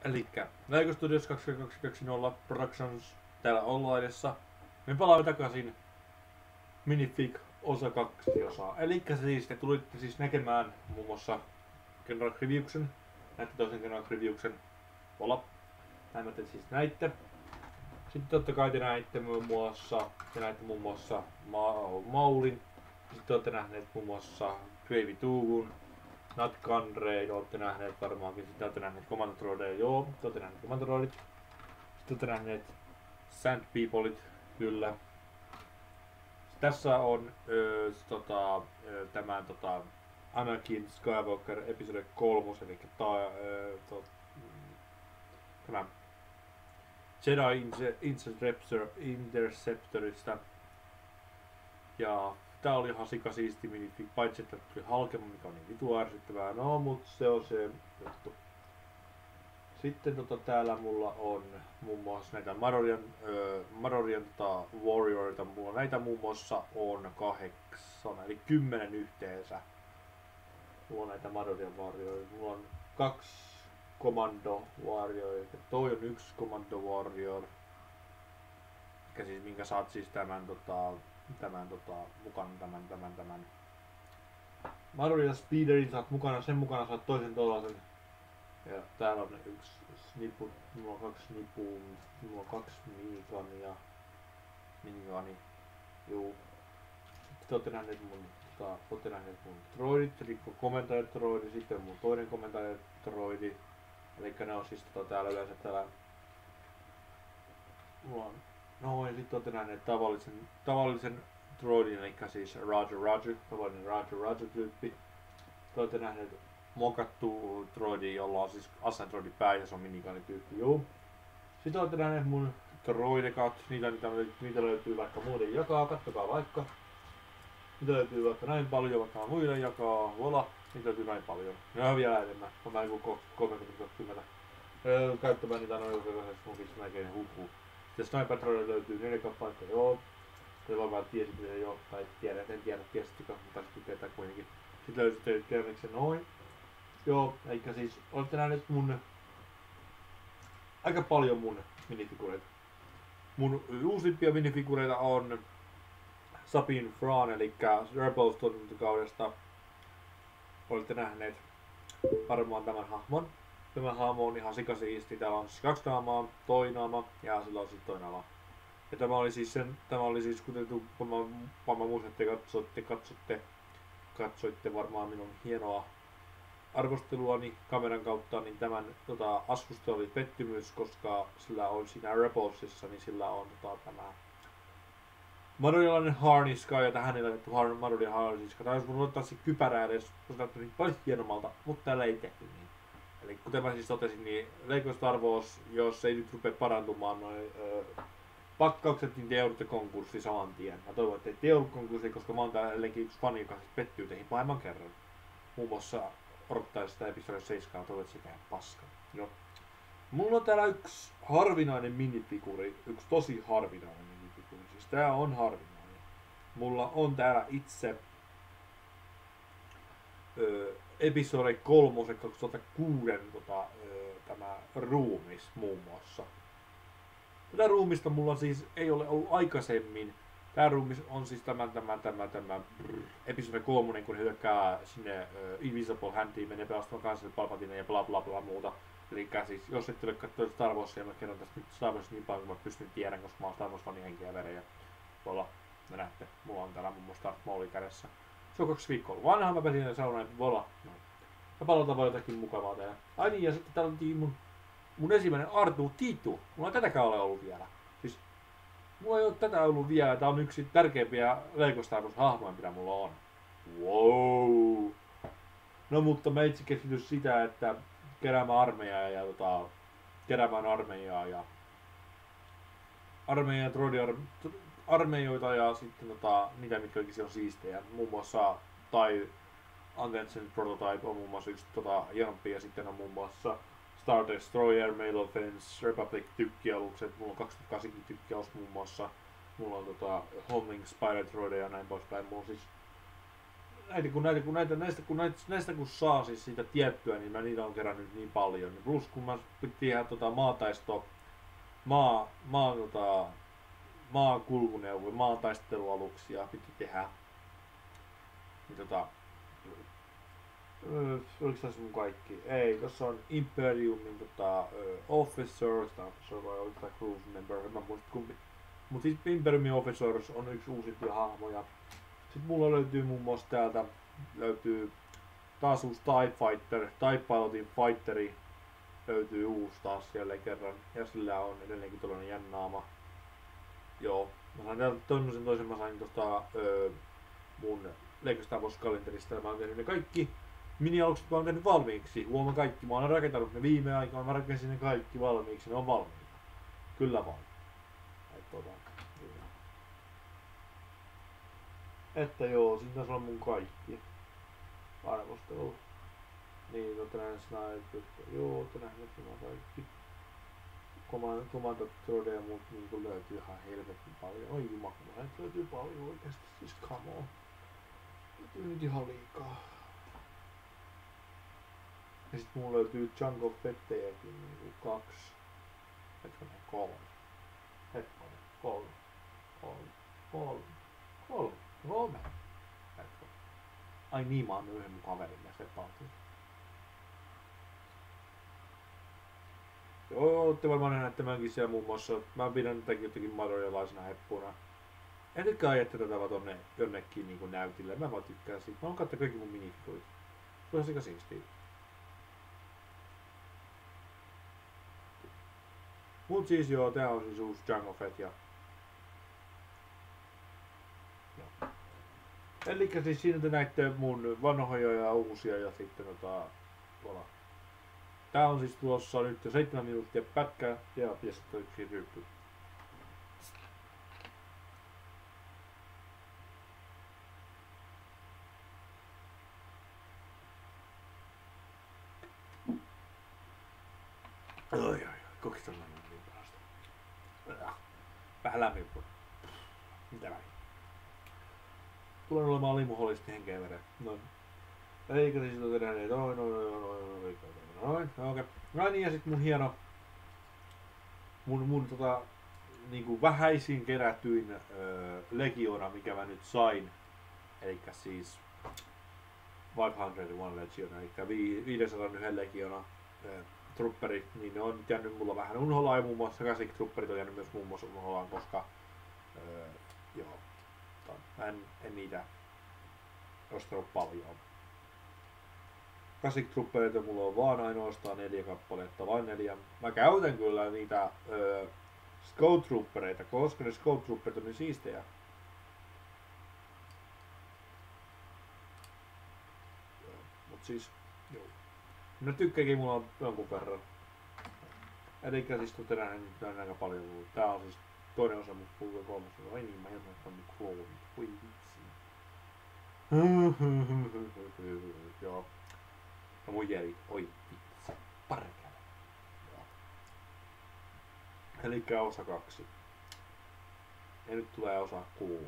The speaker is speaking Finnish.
Elikkä Lego Studios 2220 Productions täällä Onlineessa. Me palaamme takaisin Minifig osa 2 osaa. Elikkä siis te tulitte siis näkemään muun muassa Kenrock Reviewksen. Näitte toisen Kenrock Reviewksen. Voila. Näin te siis näitte. Sitten totta kai te näitte muun muassa Maulin. Sitten olette nähneet muun muassa Gravy Tugun. Nat Gunray, olette nähneet varmaankin. Sitten olette nähneet Command Droideja, joo. Te olette nähneet Command Droidit. Sitten olette nähneet Sand Peopleit, kyllä. Tässä on tämän Anakin Skywalker episode 3, eli tämä Jedi Interceptorista. Ja tää oli ihan sikasiisti minifig, paitsi että tuli halkema, mikä on niin vitu ärsyttävää. No, mut se on se juttu. Sitten täällä mulla on muun muassa näitä Marorian Warriorita. Mulla näitä muun muassa on 8, eli 10 yhteensä. Mulla on näitä Marorian Warriorita. Mulla on 2 Commando Warriorita. Toi on 1 Commando Warrior. Siis, minkä saat siis mukana tämän Marorian Speederin saat mukana, sen mukana saat toisen tollasen. Ja täällä on 1 snipu, mulla on 2 snipua, mulla on 2 minigani, juu. Sitten olette nähneet mun droidit, eli komentaja droidi, sitten mun toinen komentaja droidi. Elikkä ne on siis täällä yleensä täällä. Mulla on noin, sitten olette nähneet tavallisen droidin, eli siis Roger, tavallinen Roger tyyppi. Te olette nähneet mokattu droidi, jolla on siis Ascent-droidi pää ja se on minigunityyppi, joo. Sitten olette nähneet mun droidekat, niitä löytyy vaikka muuten jakaa, kattokaa vaikka. Niitä löytyy vaikka näin paljon, vaikka muille jakaa, voila, niitä löytyy näin paljon. Ne on vielä enemmän, on näin kuin 30-20. Käyttämään niitä noin mukissa melkein hukkuu. Sitten Sniper Droid löytyy 4 kappaletta, joo. Te varmaan tiesitte sen jo, tai en tiedä, tiesittekö, mutta sitten tietää kuitenkin. Sitten löytyy kerriksen noin. Joo, eikä siis olette nähneet aika paljon mun minifigureita. Mun uusimpia minifigureita on Sabine Wren, eli Rebels tuotantokaudesta. Olette nähneet varmaan tämän hahmon. Tämä hahmo on ihan sikasiisti. Täällä on siis 2 naamaa, toi naama ja sillä on sitten toi naama. Ja tämä oli siis kuten varmaan muistatte katsoitte varmaan minun hienoa arvosteluani kameran kautta, niin tämän askusta oli pettymys, koska sillä on siinä Rebelsissa, niin sillä on tämä Marorialainen harniska ja tähän ei laitettu Marorian harniska. Tai jos mun ottaa se kypärä edes, se näyttää niin paljon hienommalta, mutta täällä ei tehty niin. Eli kuten mä siis totesin, niin Lego Star Wars, jos ei nyt rupea parantumaan noin pakkaukset, niin te joudutte konkurssiin saman tien. Mä toivon, että te joudu konkurssiin, koska mä oon täällä edelleenkin yksi fani, joka siis pettyy teihin maailman kerran. Muun muassa odottaa sitä episode 7, toivon, että se käy paska. Joo. Mulla on täällä yksi harvinainen minifiguri, yksi tosi harvinainen minifiguri. Siis tää on harvinainen. Mulla on täällä itse episode 3 2006 tämä ruumis muun muassa. Tätä ruumista mulla siis ei ole ollut aikaisemmin. Tää ruumis on siis tämä episode 3, kun hyökkää sinne Invisible Handiin, menee pelastamaan kansallisen Palpatinen ja bla bla bla muuta. Eli siis jos ette ole katsonut Star Warsia, mä kerron tästä nyt Star Warsia niin paljon kuin mä pystyn tiedän, koska mä oon Star Wars fanin henkiä verejä. Voila, me näette, mulla on täällä muun muassa Darth Mauli kädessä. Se on 2 viikkoa vanha, mä pääsin saunaan, voila. No. Ja palataan vaan jotakin mukavaa täällä. Ai niin, ja sitten täällä on mun ensimmäinen R2-D2. Mulla ei tätäkään ole ollut vielä. Siis, mulla ei ole tätä ollut vielä. Tää on yksi tärkeimpiä Lego Star Wars -hahmoja, mitä mulla on. Wow! No mutta mä itse keskityn sitä, että keräämään armeijaa ja armeijoita ja sitten niitä, mitkä oikeesti on siistejä. Muun muassa Untension Prototype on muun muassa yksi hienompi ja sitten on muun muassa Star Destroyer, Mail Offense, Republic tykkialukset. Mulla on 28 tykkialus muun muassa. Mulla on Homing Spider Droideja ja näin poispäin. Mulla on siis näistä kun saa siis siitä tiettyä, niin mä niitä on kerännyt niin paljon. Plus kun mä piti tehdä maataisto, maakulkuneuvoja, maataistelualuksia piti tehdä. Niin oliko tässä mun kaikki? Ei, tossa on Imperiumin Officers, vai oliko tää Cruise Member, en mä muista kumpi. Mut siis Imperiumin Officers on yksi uusimpia hahmoja. Sitten mulla löytyy muun muassa täältä, löytyy taas uusi TIE Fighter, TIE Pilotin Fighteri löytyy uusi taas jälleen kerran. Ja sillä on edelleenkin tollanen jännaama. Joo, mä sain täältä toisen mä sain mun Lego Star Wars kalenterista ja mä oon tehnyt ne kaikki mini-alukset mä oon tehnyt valmiiksi. Huomaan kaikki, mä oon rakentanut ne viime aikoina, mä rakensin ne kaikki valmiiksi, ne on valmiita. Kyllä vaan. Että joo, siinä taisi olla mun kaikki. Arvostelu. Niin, ootte nähnyt Sniper, joo, ootte nähnyt nämä kaikki. Commando Trode ja muut niin löytyy ihan helvetin paljon. Oi jumakala, näitä löytyy paljon oikeesti, siis come on. Löytyy nyt ihan liikaa. Ja sit mulla löytyy Jungle Fettejäkin niinku 2. Hetkonen, 3. Hetkonen, 3. Hetkonen. Ai niin, mä oon yhden mun kaverin ja se paltiin. Joo, ootte varmaan nähneet tämänkin siellä muun muassa. Mä pidän tätäkin jotenkin madorialaisena heppuna. En tykkää ajattaa tätä tonne jonnekin niinku näytille. Mä vaan tykkään siitä. Mä oon katsoa kaikki mun minifigurit. Se on sika siistiä. Mut siis joo, tää on siis uusi Jango Fett ja... Elikkä siis siinä te näitte mun vanhoja ja uusia ja sitten tuolla. Tää on siis tuossa nyt 7 minuuttia pätkä ja sitten yksi ryyppy. Oi, kokistella niin parasta. Vähän lämmin. Mitä väliä? Tulen olemaan limuholisti henkeä veren. Noin. Eikä siis sitä tehdä niin. Noin. Okei. No niin, ja sit mun hieno mun niinku vähäisin kerätyin legiona, mikä mä nyt sain. Elikkä siis 501 legiona, elikkä 501 legiona trupperit, niin ne on jäänyt mulla vähän unholaan ja muun muassa Classic Trooperit on jäänyt myös muun muassa unholaan, koska joo, en niitä ostanut paljon. Classic Troopereita mulla on vaan ainoastaan 4 kappaletta, vain 4. Mä käytän kyllä niitä Scout Troopereita, koska ne Scout Trooperit on niin siistejä. Mut siis, joo. No tykkäkin mulla on jonkun verran. Elikkä siis tuotte nähnyt aika paljon. Tää on siis toinen osa mun Pulve 3. Ai niin, mä jätän mun kloonit. Voi vitsi. Joo. No mun jäi. Oi vitsi. Parkele. Elikkä osa 2. Ja nyt tulee osa 3.